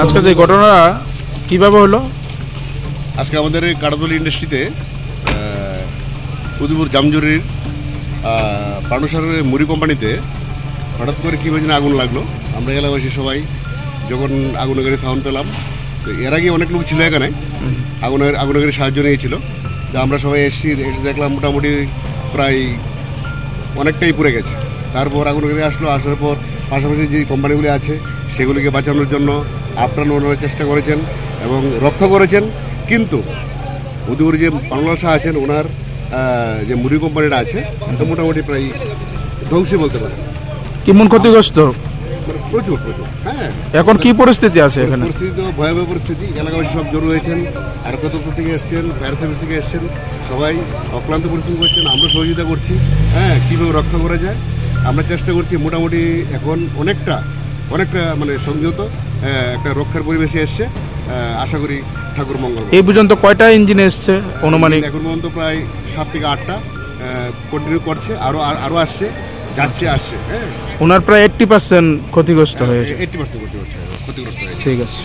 আজকে যে ঘটনা কিভাবে হলো? আজকে আমাদের কাটাতলী ইন্ডাস্ট্রিতে উদয়পুর জামজুরির পার্টনারশিপের মুড়ি কোম্পানিতে হঠাৎ করে কীভাবে যেন আগুন লাগলো। আমরা এলাকাবাসী সবাই যখন আগুনগারি সাউন্ড পেলাম, তো এর আগে অনেক লোক ছিল এখানে, আগুনগারি সাহায্য নিয়েছিল। তো আমরা সবাই এসে দেখলাম মোটামুটি প্রায় অনেকটাই পুড়ে গেছে। তারপর আগুনগারি আসার পর পাশাপাশি যে কোম্পানিগুলি আছে সেগুলিকে বাঁচানোর জন্য আপ্রাণ ওনারা চেষ্টা করেছেন এবং রক্ষা করেছেন। কিন্তু উদয়পুরে যে পানলাল শাহ আছেন, ওনার যে মুড়ি কোম্পানিটা আছে মোটামুটি প্রায় ধ্বংসই বলতে পারেন। কেমন ক্ষতিগ্রস্ত? মানে প্রচুর প্রচুর। হ্যাঁ, এখন কি পরিস্থিতি আছে এখানে? পরিস্থিতি তো ভয়াবহ পরিস্থিতি। এলাকাবাসী সব জড়ো হয়েছেন, আর কত থেকে এসছেন, ফায়ার সার্ভিস থেকে এসছেন, সবাই অক্লান্ত পরিশ্রম করছেন। আমরা সহযোগিতা করছি, হ্যাঁ, কীভাবে রক্ষা করা যায় আমরা চেষ্টা করছি। মোটামুটি এখন অনেকটা মানে সংযত একটা রক্ষার পরিবেশে এসছে। আশা করি ঠাকুর মঙ্গল। এই পর্যন্ত কয়টা ইঞ্জিন এসছে অনুমানিক? এখন পর্যন্ত প্রায় 7 থেকে 8টা কন্টিনিউ করছে, আরও আসছে, যাচ্ছে, আসছে। হ্যাঁ, ওনার প্রায় 80% ক্ষতিগ্রস্ত হয়েছে। 80% ক্ষতিগ্রস্ত হয়েছে। ঠিক আছে।